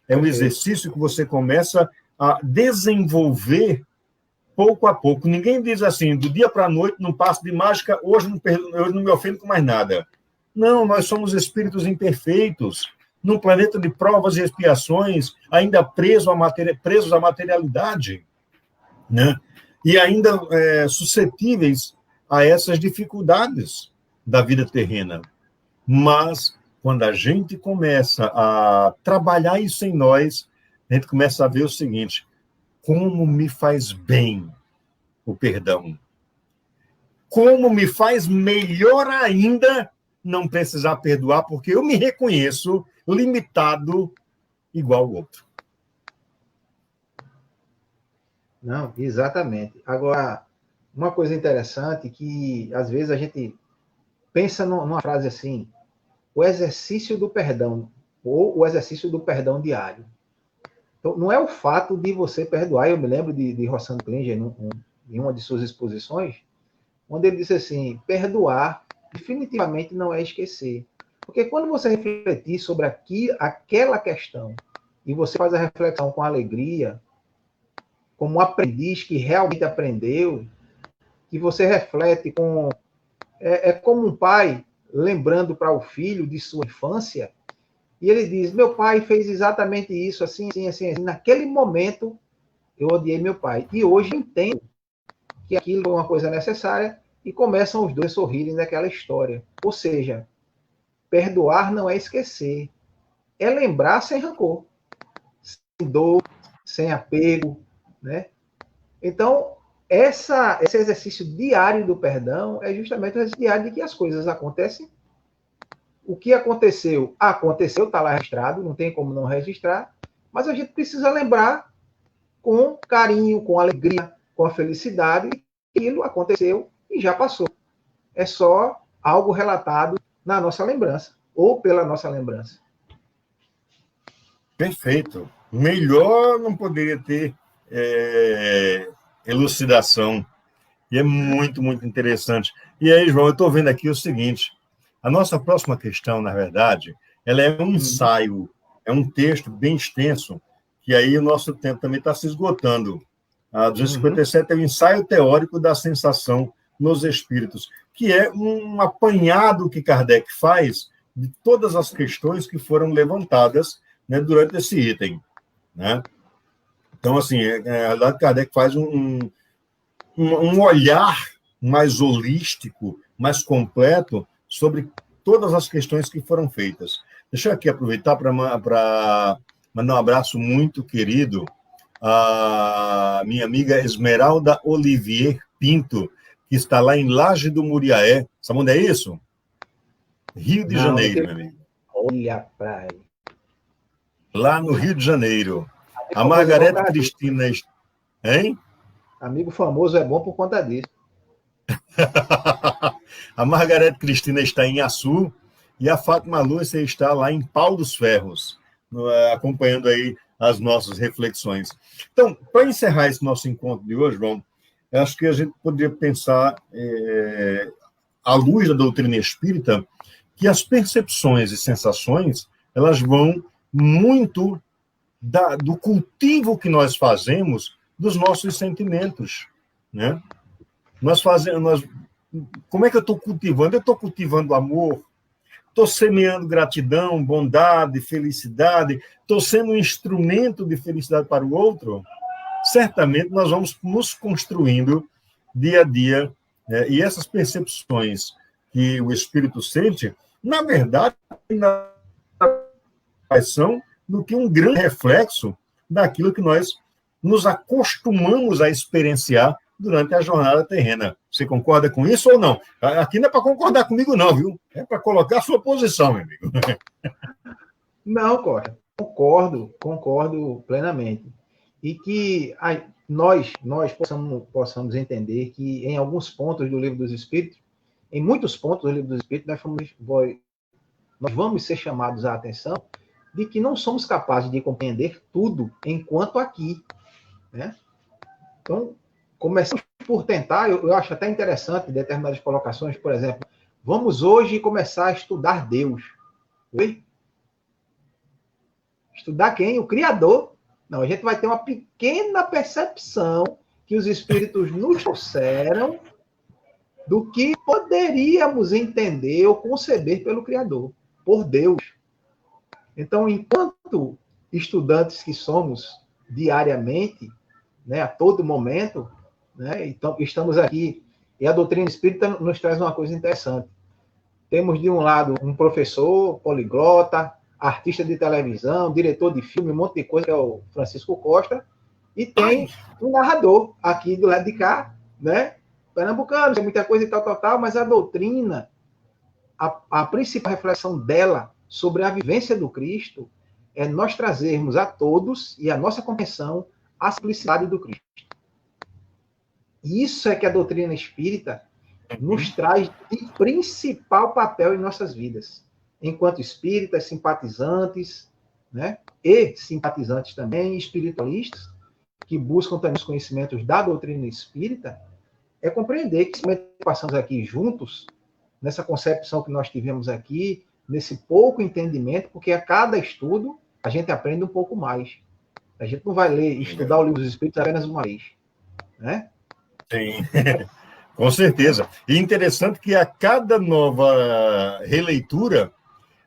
É um exercício que você começa a desenvolver pouco a pouco. Ninguém diz assim, do dia para a noite, num passo de mágica, hoje não me ofendo com mais nada. Não, nós somos espíritos imperfeitos, num planeta de provas e expiações, ainda presos à materialidade, né? E ainda suscetíveis a essas dificuldades da vida terrena. Mas, quando a gente começa a trabalhar isso em nós, a gente começa a ver o seguinte: como me faz bem o perdão? Como me faz melhor ainda não precisar perdoar, porque eu me reconheço limitado igual ao outro. Não, exatamente. Agora, uma coisa interessante que, às vezes, a gente pensa numa frase assim, o exercício do perdão, ou o exercício do perdão diário. Então, não é o fato de você perdoar. Eu me lembro de Rossano Klinger, em uma de suas exposições, onde ele disse assim, perdoar definitivamente não é esquecer. Porque quando você refletir sobre aquela questão, e você faz a reflexão com alegria, como um aprendiz que realmente aprendeu, que você reflete com... É como um pai lembrando para o filho de sua infância, e ele diz, meu pai fez exatamente isso, assim, assim, assim, assim. Naquele momento, eu odiei meu pai. E hoje eu entendo que aquilo é uma coisa necessária e começam os dois a sorrirem daquela história. Ou seja, perdoar não é esquecer, é lembrar sem rancor, sem dor, sem apego, né? Então, esse exercício diário do perdão é justamente o exercício diário de que as coisas acontecem. O que aconteceu, está lá registrado, não tem como não registrar, mas a gente precisa lembrar com carinho, com alegria, com a felicidade, que aquilo aconteceu e já passou. É só algo relatado na nossa lembrança, ou pela nossa lembrança. Perfeito. Melhor não poderia ter elucidação. E é muito, muito interessante. E aí, João, eu estou vendo aqui o seguinte: a nossa próxima questão, na verdade, ela é um ensaio, é um texto bem extenso, que aí o nosso tempo também está se esgotando. A 257 é o ensaio teórico da sensação nos espíritos, que é um apanhado que Kardec faz de todas as questões que foram levantadas, né, durante esse item, né? Então, assim, Kardec faz um olhar mais holístico, mais completo sobre todas as questões que foram feitas. Deixa eu aqui aproveitar para mandar um abraço muito querido à minha amiga Esmeralda Olivier Pinto, que está lá em Laje do Muriaé. Sabe onde é isso? Rio de Janeiro, meu amigo. Olha para aí. Lá no Rio de Janeiro. A Margarete Cristina... Hein? Amigo famoso é bom por conta disso. A Margarete Cristina está em Açu e a Fátima Lúcia está lá em Pau dos Ferros, acompanhando aí as nossas reflexões. Então, para encerrar esse nosso encontro de hoje, João, eu acho que a gente poderia pensar, à luz da doutrina espírita, que as percepções e sensações, elas vão muito do cultivo que nós fazemos dos nossos sentimentos, né? Como é que eu estou cultivando? Eu estou cultivando amor, estou semeando gratidão, bondade, felicidade, estou sendo um instrumento de felicidade para o outro? Certamente nós vamos nos construindo dia a dia, né? E essas percepções que o espírito sente, na verdade, são do que um grande reflexo daquilo que nós nos acostumamos a experienciar durante a jornada terrena. Você concorda com isso ou não? Aqui não é para concordar comigo, não, viu? É para colocar a sua posição, meu amigo. Não, Cora. Concordo plenamente. E que nós possamos entender que em alguns pontos do Livro dos Espíritos, em muitos pontos do Livro dos Espíritos, nós vamos ser chamados à atenção de que não somos capazes de compreender tudo enquanto aqui, né? Então, começamos por tentar, eu acho até interessante determinadas colocações, por exemplo, vamos hoje começar a estudar Deus. Oi? Estudar quem? O Criador. Não, a gente vai ter uma pequena percepção que os Espíritos nos trouxeram do que poderíamos entender ou conceber pelo Criador, por Deus. Então, enquanto estudantes que somos diariamente, né, a todo momento, né, então, estamos aqui, e a doutrina espírita nos traz uma coisa interessante. Temos, de um lado, um professor poliglota, artista de televisão, diretor de filme, um monte de coisa, que é o Francisco Costa, e tem um narrador aqui do lado de cá, né, pernambucano, tem muita coisa e tal, mas a doutrina, a principal reflexão dela sobre a vivência do Cristo é nós trazermos a todos e a nossa compreensão a simplicidade do Cristo. Isso é que a doutrina espírita nos traz de principal papel em nossas vidas, enquanto espíritas, simpatizantes, né? E simpatizantes também, espiritualistas, que buscam também os conhecimentos da doutrina espírita, é compreender que se passamos aqui juntos, nessa concepção que nós tivemos aqui, nesse pouco entendimento, porque a cada estudo a gente aprende um pouco mais. A gente não vai ler, estudar o Livro dos Espíritos apenas uma vez, né? Sim, com certeza. E interessante que a cada nova releitura,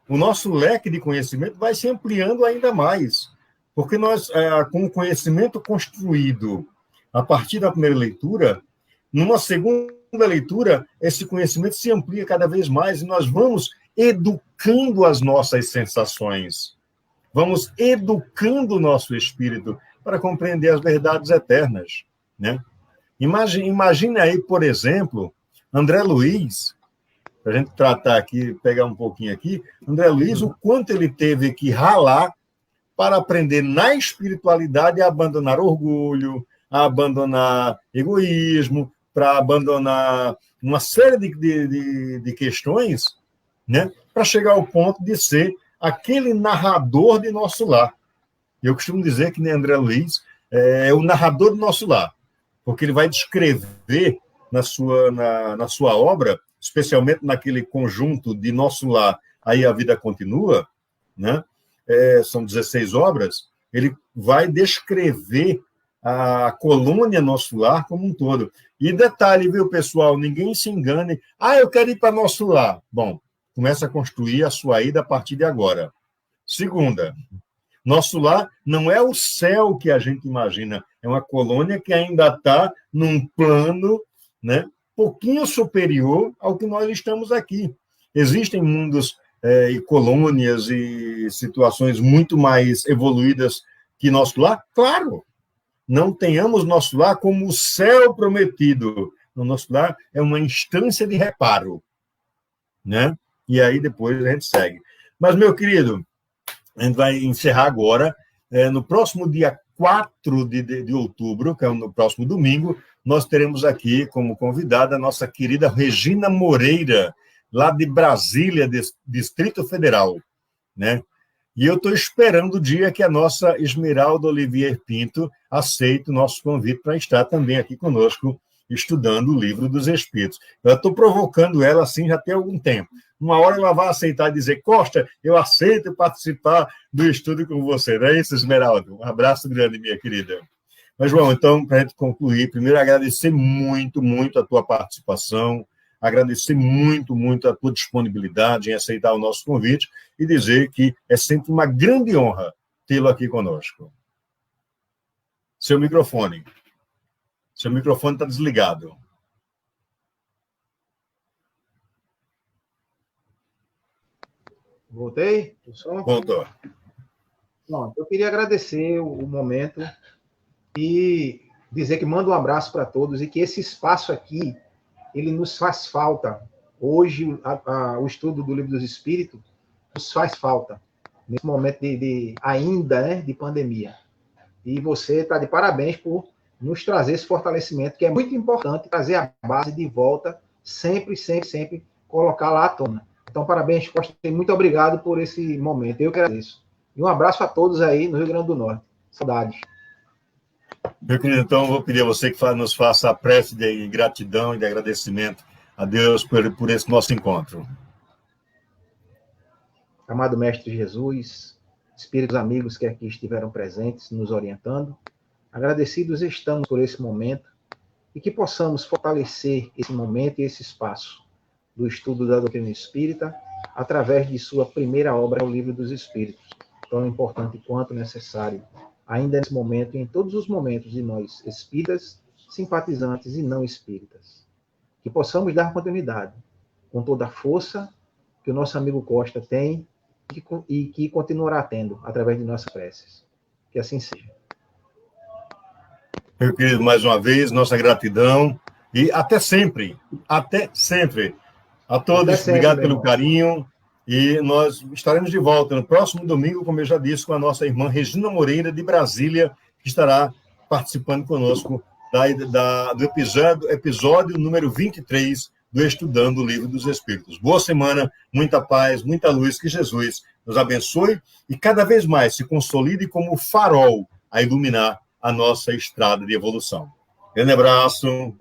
o nosso leque de conhecimento vai se ampliando ainda mais, porque nós, com o conhecimento construído a partir da primeira leitura, numa segunda leitura, esse conhecimento se amplia cada vez mais e nós vamos educando as nossas sensações, vamos educando o nosso espírito para compreender as verdades eternas, né? Imagine aí, por exemplo, André Luiz, para a gente tratar aqui, pegar um pouquinho aqui, André Luiz, o quanto ele teve que ralar para aprender na espiritualidade a abandonar orgulho, a abandonar egoísmo, para abandonar uma série de questões, né, para chegar ao ponto de ser aquele narrador de nosso lar. Eu costumo dizer que André Luiz é o narrador do nosso lar, porque ele vai descrever na sua obra, especialmente naquele conjunto de Nosso Lar, Aí a Vida Continua, né? São 16 obras, ele vai descrever a colônia Nosso Lar como um todo. E detalhe, viu, pessoal, ninguém se engane. Eu quero ir para Nosso Lar. Bom, começa a construir a sua ida a partir de agora. Segunda, Nosso Lar não é o céu que a gente imagina, é uma colônia que ainda está num plano, né, pouquinho superior ao que nós estamos aqui. Existem mundos e colônias e situações muito mais evoluídas que Nosso Lar? Claro! Não tenhamos Nosso Lar como o céu prometido. O Nosso Lar é uma instância de reparo, né? E aí depois a gente segue. Mas, meu querido, a gente vai encerrar agora. No próximo dia 4 de outubro, que é no próximo domingo, nós teremos aqui como convidada a nossa querida Regina Moreira, lá de Brasília, Distrito Federal, né? E eu estou esperando o dia que a nossa Esmeralda Olivier Pinto aceite o nosso convite para estar também aqui conosco, estudando o Livro dos Espíritos. Eu estou provocando ela assim já tem algum tempo. Uma hora ela vai aceitar e dizer, Costa, eu aceito participar do estudo com você. Não é isso, Esmeralda? Um abraço grande, minha querida. Mas, João, então, para a gente concluir, primeiro agradecer muito, muito a tua participação, agradecer muito, muito a tua disponibilidade em aceitar o nosso convite e dizer que é sempre uma grande honra tê-lo aqui conosco. Seu microfone está desligado. Voltei? Voltou. Pronto, eu queria agradecer o momento e dizer que mando um abraço para todos e que esse espaço aqui, ele nos faz falta. Hoje, o estudo do Livro dos Espíritos nos faz falta. nesse momento ainda, né, de pandemia. E você está de parabéns por nos trazer esse fortalecimento, que é muito importante, trazer a base de volta, sempre, sempre, sempre colocar lá à tona. Então, parabéns, Costa, muito obrigado por esse momento. Eu que agradeço. E um abraço a todos aí no Rio Grande do Norte. Saudades. Meu querido, então, vou pedir a você que nos faça a prece de gratidão e de agradecimento a Deus por esse nosso encontro. Amado Mestre Jesus, espíritos amigos que aqui estiveram presentes, nos orientando, agradecidos estamos por esse momento e que possamos fortalecer esse momento e esse espaço do estudo da doutrina espírita através de sua primeira obra, o Livro dos Espíritos, tão importante quanto necessário, ainda nesse momento e em todos os momentos de nós espíritas, simpatizantes e não espíritas. Que possamos dar continuidade com toda a força que o nosso amigo Costa tem e que continuará tendo através de nossas preces. Que assim seja. Meu querido, mais uma vez, nossa gratidão e até sempre. Até sempre. A todos, Até sempre, obrigado meu pelo irmão. carinho. E nós estaremos de volta no próximo domingo, como eu já disse, com a nossa irmã Regina Moreira, de Brasília, que estará participando conosco do episódio número 23 do Estudando o Livro dos Espíritos. Boa semana, muita paz, muita luz, que Jesus nos abençoe e cada vez mais se consolide como farol a iluminar a nossa estrada de evolução. Grande abraço.